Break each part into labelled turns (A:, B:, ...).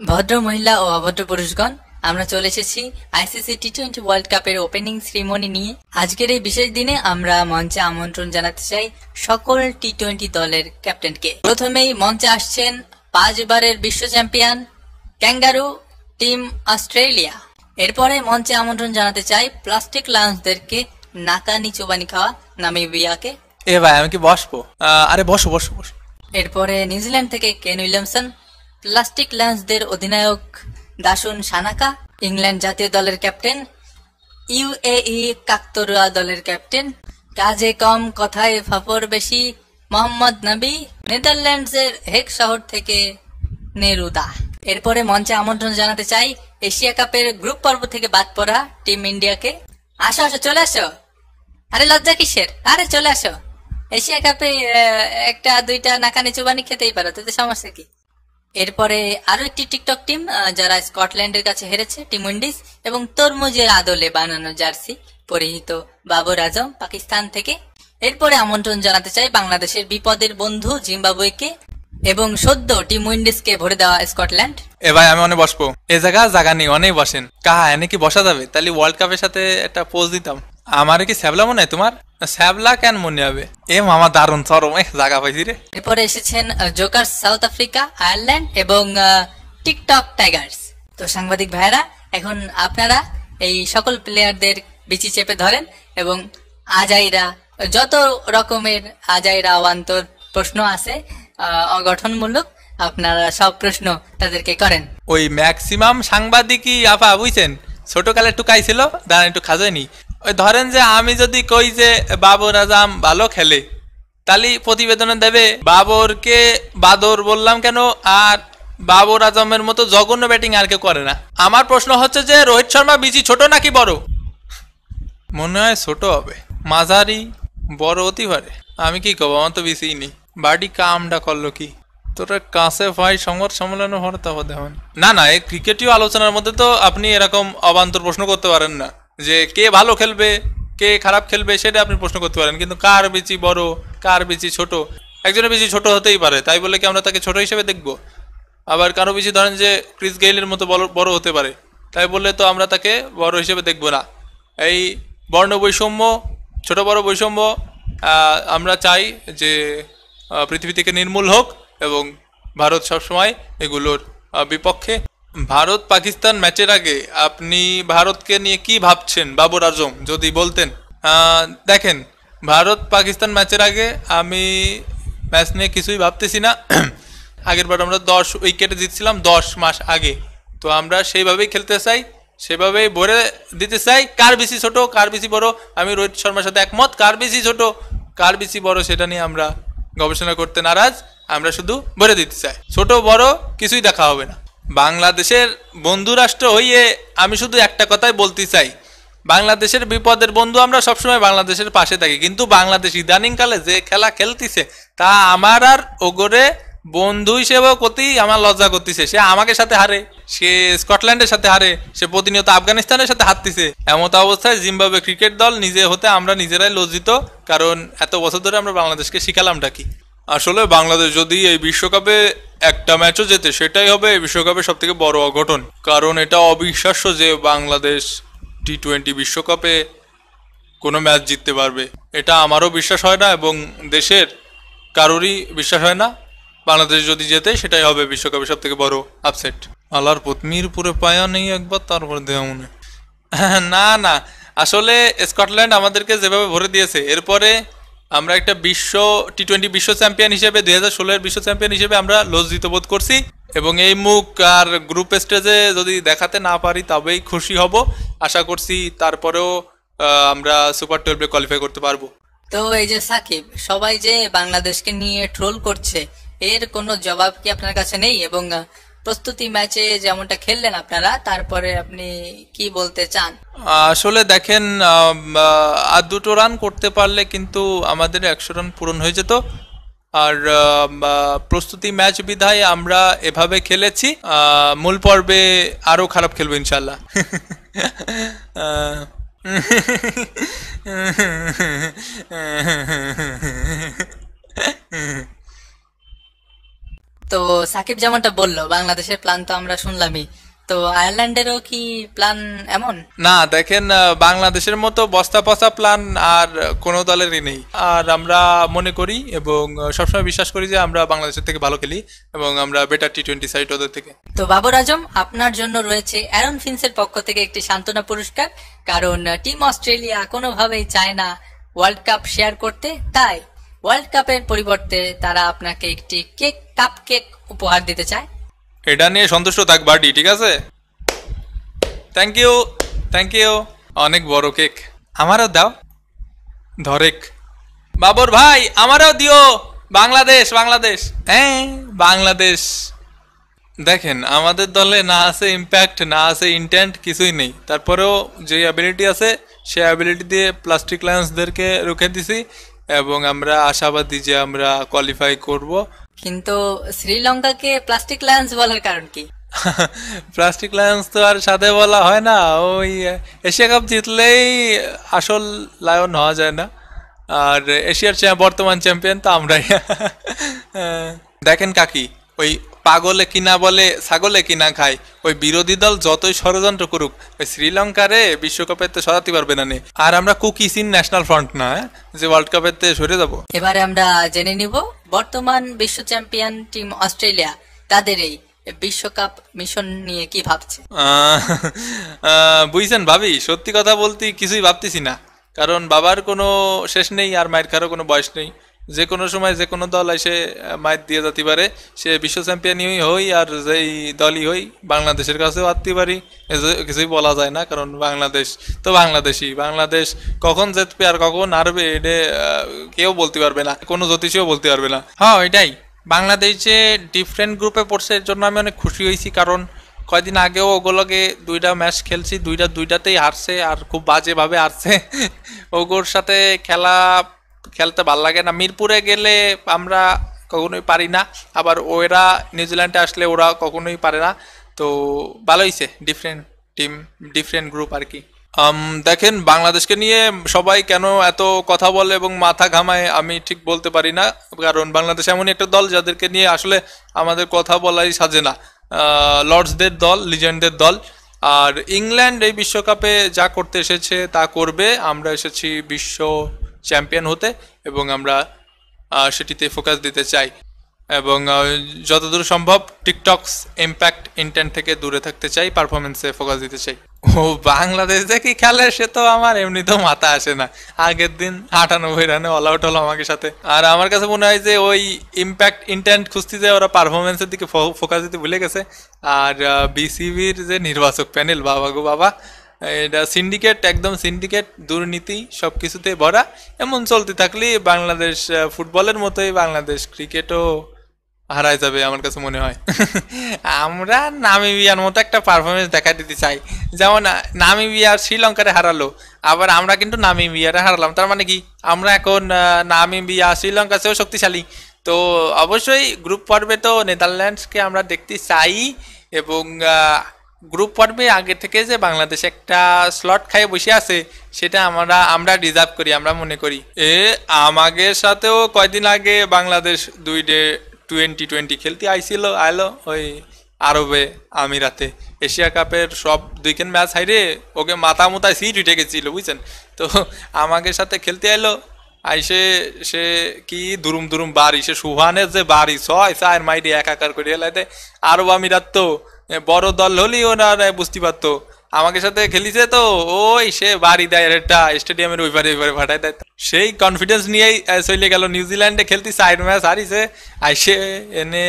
A: ভদ্র মহিলা ও অভদ্র পুরুষগণ, আমরা চলে এসেছি আইসিসি টি-20 ওয়ার্ল্ড কাপের ওপেনিং সেরিমনি নিয়ে। আজকের এই বিশেষ দিনে আমরা মঞ্চে আমন্ত্রণ জানাতে চাই সকল টি-20 দলের ক্যাপ্টেনকে। প্রথমেই মঞ্চে আসছেন 5 বারের বিশ্ব চ্যাম্পিয়ন ক্যাঙ্গারু টিম অস্ট্রেলিয়া। এরপরে মঞ্চে আমন্ত্রণ জানাতে চাই প্লাস্টিক লায়ন্সদেরকে নাকানি চোবানি খাওয়া নামিবিয়াকে।
B: এ ভাই আমি কি বসবো? আরে বসো বসো বসো।
A: এরপরে নিউজিল্যান্ড থেকে কেন উইলিয়ামসন, প্লাস্টিক লায়ন্সদের অধিনায়ক দাসুন সানাকা, ইংল্যান্ড জাতীয় দলের ক্যাপ্টেন, ইউএই কাকতরুয়া দলের ক্যাপ্টেন, কাজে কম কথায় ফাফর বেশি মোহাম্মদ নবী, নেদারল্যান্ডসের হেগ শহর থেকে নেরুদা। এরপরে মঞ্চে আমন্ত্রণ জানাতে চাই এশিয়া কাপের গ্রুপ পর্ব থেকে বাদ পড়া টিম ইন্ডিয়াকে। আসো আসো, চলে আসো। আরে লজ্জা কিসের? আরে চলে আসো। এশিয়া কাপে একটা দুইটা নাকানি চুবানি খেতেই পারো, তাতে সমস্যা কি? এরপরে আরো একটি টিকটক টিম যারা স্কটল্যান্ডের কাছে হেরেছে, টিম উইন্ডিজ, এবং তরমুজের আদলে বানানো জার্সি পরিহিত বাবর আজম পাকিস্তান থেকে। এরপরে আমন্ত্রণ জানাতে চাই বাংলাদেশের বিপদের বন্ধু জিম্বাবুয়েকে এবং সদ্য টিম উইন্ডিজকে ভরে দেওয়া স্কটল্যান্ড।
B: এ ভাই আমি অনেক বসবো। এ জায়গা নেই, অনেক বসেন। কাহা এনে কি বসা যাবে? তাহলে ওয়ার্ল্ড কাপের সাথে একটা পোজ দিতাম। আমার কি স্যাবলা মনে হয় তোমার? স্যাবলা কেন মনে হবে? এ মামা দারুন চরম জায়গা পাইছি রে।
A: এরপরে এসেছেন জোকার সাউথ আফ্রিকা, আয়ারল্যান্ড এবং টিকটক টাইগার্স। তো সাংবাদিক ভাইরা, এখন আপনারা এই সকল প্লেয়ারদের বিচি চেপে ধরেন এবং আজাইরা যত রকমের আজাইরা অবান্তর প্রশ্ন আছে অগঠনমূলক, আপনারা সব প্রশ্ন তাদেরকে করেন।
B: ওই ম্যাক্সিমাম সাংবাদিকই আপা বুঝছেন ছোটকালে একটু কাইছিল, দাঁড়ান একটু খাজেনি। ওই ধরেন যে আমি যদি কই যে বাবর আজম ভালো খেলে, তাহলে প্রতিবেদনে দেবে বাবরকে বাদর বললাম কেন, আর বাবর আজমের মতো জঘন্য ব্যাটিং আর কেউ করে না। আমার প্রশ্ন হচ্ছে যে রোহিত শর্মা বিচি ছোট নাকি বড়? মনে হয় ছোট হবে, মাঝারি বড় হতে পারে। আমি কি কব, আমার তো বিচিই নেই। বাড়ি কামটা করলো কি তোরা কাছে ভাই সংবাদ সম্মেলনে হরতা হতে হন না। না, এই ক্রিকেটীয় আলোচনার মধ্যে তো আপনি এরকম অবান্তর প্রশ্ন করতে পারেন না যে কে ভালো খেলবে কে খারাপ খেলবে, সেটা আপনি প্রশ্ন করতে পারেন, কিন্তু কার বিচি বড় কার বিচি ছোট? একজনের বিচি ছোট হতেই পারে, তাই বলে কি আমরা তাকে ছোট হিসেবে দেখব? আবার কারো বিচি ধরেন যে ক্রিস গেইলের মতো বড় হতে পারে, তাই বললে তো আমরা তাকে বড় হিসেবে দেখব না। এই বর্ণ বৈষম্য, ছোট বড় বৈষম্য আমরা চাই যে পৃথিবী থেকে নির্মূল হোক, এবং ভারত সবসময় এগুলোর বিপক্ষে। ভারত পাকিস্তান ম্যাচের আগে আপনি ভারতকে নিয়ে কি ভাবছেন বাবর আজম যদি বলতেন? দেখেন, ভারত পাকিস্তান ম্যাচের আগে আমি ম্যাচ নিয়ে কিছুই ভাবতেছি না। আগের বার আমরা 10 উইকেটে জিতছিলাম 10 মাস আগে, তো আমরা সেইভাবেই খেলতে চাই, সেভাবেই ভরে দিতে চাই। কার বেশি ছোট কার বেশি বড়, আমি রোহিত শর্মার সাথে একমত। কার বেশি ছোট কার বেশি বড় সেটা নিয়ে আমরা গবেষণা করতে নারাজ। আমরা শুধু ভরে দিতে চাই, ছোট বড় কিছুই দেখা হবে না। বাংলাদেশের বন্ধু রাষ্ট্র হইয়ে আমি শুধু একটা কথাই বলতে চাই, বাংলাদেশের বিপদের বন্ধু আমরা সবসময় বাংলাদেশের পাশে থাকি, কিন্তু বাংলাদেশ ইদানিংকালে যে খেলা খেলতেছে তা আমার আর ওগরে বন্ধু হিসেবেও করতেই আমার লজ্জা করতেছে। সে আমাকে সাথে হারে, সে স্কটল্যান্ডের সাথে হারে, সে প্রতিনিয়ত আফগানিস্তানের সাথে হারতেছে। এমত অবস্থায় জিম্বাবুয়ে ক্রিকেট দল নিজে হতে আমরা নিজেরাই লজ্জিত, কারণ এত বছর ধরে আমরা বাংলাদেশকে শিখালামটা কি? আসলে বাংলাদেশ যদি এই বিশ্বকাপে একটা ম্যাচও জেতে, সেটাই হবে এই বিশ্বকাপের সব থেকে বড় অঘটন। কারণ এটা অবিশ্বাস্য যে বাংলাদেশ টি-20 বিশ্বকাপে কোনো ম্যাচ জিততে পারবে। এটা আমারও বিশ্বাস হয় না এবং দেশের কারোরই বিশ্বাস হয় না। বাংলাদেশ যদি জেতে সেটাই হবে বিশ্বকাপের সব থেকে বড় আপসেট। আল্লাহর পত্নীর পুরে পায়া নেই একবার, তারপর দেওয়া মনে না না। আসলে স্কটল্যান্ড আমাদেরকে যেভাবে ভরে দিয়েছে, এরপরে আমরা একটা বিশ্ব টি-20 বিশ্ব চ্যাম্পিয়ন হিসেবে 2016-এর বিশ্ব চ্যাম্পিয়ন হিসেবে আমরা লজ্জিত বোধ করছি, এবং এই মুখ আর গ্রুপ স্টেজে যদি দেখাতে না পারি তবেই খুশি হব। আশা করছি তারপরেও আমরা সুপার 12-এ কোয়ালিফাই করতে পারবো।
A: তো এই যে সাকিব, সবাই যে বাংলাদেশকে নিয়ে ট্রোল করছে, এর কোনো জবাব কি আপনার কাছে নেই? এবং প্রস্তুতি ম্যাচে যেমনটা খেললেন আপনারা, তারপরে আপনি কি বলতে চান?
B: আসলে দেখেন, আর 2টো রান করতে পারলে কিন্তু আমাদের 100 রান পূরণ হয়ে যেত। আর প্রস্তুতি ম্যাচ বিধায় আমরা এভাবে খেলেছি। মূল পর্বে আরো খারাপ খেলবো ইনশাল্লাহ।
A: তো সাকিব যেমনটা বললো, বাংলাদেশের প্ল্যান তো আমরা শুনলামই, তো আয়ারল্যান্ডেরও কি প্ল্যান এমন?
B: না দেখেন, বাংলাদেশের মতো বস্তা পচা প্ল্যান আর কোনো দলেরই নেই। আর আমরা মনে করি এবং সবসময় বিশ্বাস করি যে আমরা বাংলাদেশের থেকে ভালো খেলি এবং আমরা বেটার টি-20 সাইড ওদের থেকে।
A: তো বাবর আজম, আপনার জন্য রয়েছে অ্যারন ফিঞ্চের পক্ষ থেকে একটি সান্ত্বনা পুরস্কার, কারণ টিম অস্ট্রেলিয়া কোনোভাবেই চায় না ওয়ার্ল্ড কাপ শেয়ার করতে, তাই ওয়ার্ল্ড কাপের পরিবর্তে তারা আপনাকে একটি কাপ কেক উপহার দিতে চায়।
B: এটা নিয়ে সন্তুষ্ট থাক বাডি, ঠিক আছে? Thank you, thank you. অনেক বড় কেক, আমারও দাও। ধরেক বাবর ভাই, আমারও দিও। বাংলাদেশ, বাংলাদেশ, হ্যাঁ বাংলাদেশ। দেখেন, আমাদের দলে না আছে ইম্প্যাক্ট, না আছে ইন্টেন্ট, কিছুই নেই। তারপরেও যে অ্যাবিলিটি আছে সেই অ্যাবিলিটি দিয়ে প্লাস্টিক লায়ন্সদেরকে রুখে দিছি এবং আমরা আশাবাদী যে আমরা কোয়ালিফাই করব।
A: কিন্তু শ্রীলঙ্কাকে প্লাস্টিক লায়ন্স বলার কারণ কি?
B: প্লাস্টিক লায়ন্স তো আর সাথে বলা হয় না, ওই এশিয়া কাপ জিতলেই আসল লায়ন হওয়া যায় না। আর এশিয়ার বর্তমান চ্যাম্পিয়ন তো আমরাই। দেখেন কাকি, ওই পাগলে কিনা বলে ছাগলে কিনা খায়, ওই বিরোধী দল যতই ষড়যন্ত্র করুক ওই শ্রীলঙ্কারে বিশ্বকাপের তো সরাতে পারবে না। আর আমরা কুকিস ইন ন্যাশনাল ফ্রন্ট না যে ওয়ার্ল্ড কাপের তে সরে যাবো।
A: এবারে আমরা জেনে নিব বর্তমান বিশ্ব চ্যাম্পিয়ন টিম অস্ট্রেলিয়া তাদের এই বিশ্বকাপ মিশন নিয়ে কি ভাবছে।
B: বুঝছেন ভাবি, সত্যি কথা বলতে কিছুই ভাবতেছি না, কারণ বাবার কোনো শেষ নেই আর মায়ের খারও কোনো বয়স নেই। যে কোনো সময় যে কোনো দল এসে মাইর দিয়ে যেতে পারে, সে বিশ্ব চ্যাম্পিয়নই হই আর যেই দলই হই, বাংলাদেশের কাছেও আসতে পারি, কিছুই বলা যায় না। কারণ বাংলাদেশ তো বাংলাদেশই, বাংলাদেশ কখন জিতবে আর কখন হারবে এটা কেউ বলতে পারবে না, কোনো জ্যোতিষীও বলতে পারবে না। হ্যাঁ এটাই, বাংলাদেশ যে ডিফারেন্ট গ্রুপে পড়ছে এর জন্য আমি অনেক খুশি হয়েছি, কারণ কয়দিন আগেও ওগুলোকে দুইটা ম্যাচ খেলছি, দুইটাতেই হারছে আর খুব বাজেভাবে হারছে। ওগুলোর সাথে খেলতে ভাল লাগে না। মিরপুরে গেলে আমরা কখনোই পারি না, আবার ওরা নিউজিল্যান্ডে আসলে ওরা কখনোই পারে না। তো ভালো হয়েছে, ডিফারেন্ট টিম, ডিফারেন্ট গ্রুপ আর কি। দেখেন, বাংলাদেশকে নিয়ে সবাই কেন এত কথা বলে এবং মাথা ঘামায় আমি ঠিক বলতে পারি না, কারণ বাংলাদেশ এমন একটা দল যাদেরকে নিয়ে আসলে আমাদের কথা বলাই সাজে না। লর্ডসদের দল, লিজেন্ডদের দল। আর ইংল্যান্ড এই বিশ্বকাপে যা করতে এসেছে তা করবে, আমরা এসেছি বিশ্ব চ্যাম্পিয়ন হতে এবং আমরা সেটিতে ফোকাস দিতে চাই এবং যতদূর সম্ভব টিকটকস ইম্প্যাক্ট ইন্টেন্ট থেকে দূরে থাকতে চাই, পারফরমেন্সে ফোকাস দিতে চাই। ও বাংলাদেশ যে কি খেলে সে তো আমার এমনিতেও মাথা আসে না। আগের দিন 98 রানে অল আউট হলো আমাকে সাথে। আর আমার কাছে মনে হয় যে ওই ইম্প্যাক্ট ইন্টেন্ট খুঁজতে যে ওরা পারফরমেন্সের দিকে ফোকাস দিতে ভুলে গেছে। আর বিসিবির যে নির্বাচক প্যানেল, বাবা গো বাবা, এটা সিন্ডিকেট, একদম সিন্ডিকেট, দুর্নীতি সব কিছুতে ভরা। এমন চলতে থাকলে বাংলাদেশ ফুটবলের মতোই বাংলাদেশ ক্রিকেটও হারায় যাবে আমার কাছে মনে হয়। আমরা নামিবিয়ার মতো একটা পারফরমেন্স দেখা দিতে চাই, যেমন নামিবিয়া শ্রীলঙ্কারে হারালো, আবার আমরা কিন্তু নামিবিয়ারে হারালাম। তার মানে কি, আমরা এখন নামিবিয়া শ্রীলঙ্কার চেয়েও শক্তিশালী। তো অবশ্যই গ্রুপ পর্বে তো নেদারল্যান্ডসকে আমরা দেখতে চাই এবং গ্রুপ পর্বে আগে থেকে যে বাংলাদেশ একটা স্লট খাইয়ে বসে আছে সেটা আমরা ডিজার্ভ করি, আমরা মনে করি। আমাদের সাথেও কয়দিন আগে বাংলাদেশ 2020 খেলতে আইলো ওই আরবে আমিরাতে, এশিয়া কাপের সব 2 ম্যাচ হাইরে ওকে মাথা মুথায় সিট উঠে গেছিল, বুঝছেন? তো আমাদের সাথে খেলতে আইলো, আইসে সে কি দুরুম বাড়ি, সে সুহানের যে বাড়ি 6 মাইডে একাকার করে এলাই দেয়। আরব আমিরাত তো বড় দল হলেই ওনারা বুঝতে পারতো, আমাকে সাথে খেলিছে তো ওই সে বাড়ি দেয় একটা স্টেডিয়ামের ওইবারে ফাটাই দেয়। সেই কনফিডেন্স নিয়েই চলে গেল নিউজিল্যান্ডে খেলতে, 4 ম্যাচ হারিছে, আইসে এনে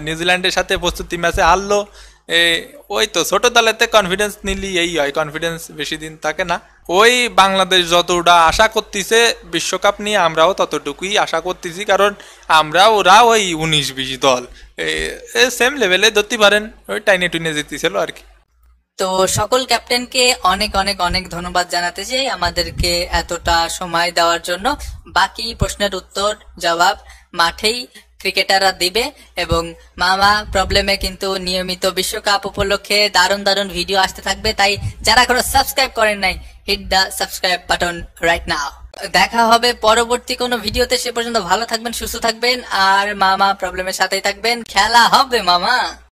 B: নিউজিল্যান্ডের সাথে প্রস্তুতি ম্যাচে হারলো। ওই তো ছোট দলেতে কনফিডেন্স নিলি এই হয়, কনফিডেন্স বেশি দিন থাকে না। ওই বাংলাদেশ যতটা আশা করতেছে বিশ্বকাপ নিয়ে, আমরাও ততটুকুই আশা করতেছি, কারণ ওরা ওই 19-20 দল সেম লেভেলে ধরতে পারেন, ওই টাইনে টুইনে জিতছিল আর কি।
A: তো সকল ক্যাপ্টেনকে অনেক অনেক অনেক ধন্যবাদ জানাতে চাই আমাদেরকে এতটা সময় দেওয়ার জন্য। বাকি প্রশ্নের উত্তর জবাব মাঠেই ক্রিকেটাররা দিবে এবং মামা প্রবলেমে কিন্তু নিয়মিত বিশ্বকাপ উপলক্ষে দারুণ দারুণ ভিডিও আসতে থাকবে, তাই যারা এখনো সাবস্ক্রাইব করেন নাই, hit the subscribe button right now. দেখা হবে পরবর্তী কোনো ভিডিওতে। সে পর্যন্ত ভালো থাকবেন, সুস্থ থাকবেন, আর মামা প্রবলেমের সাথেই থাকবেন। খেলা হবে মামা।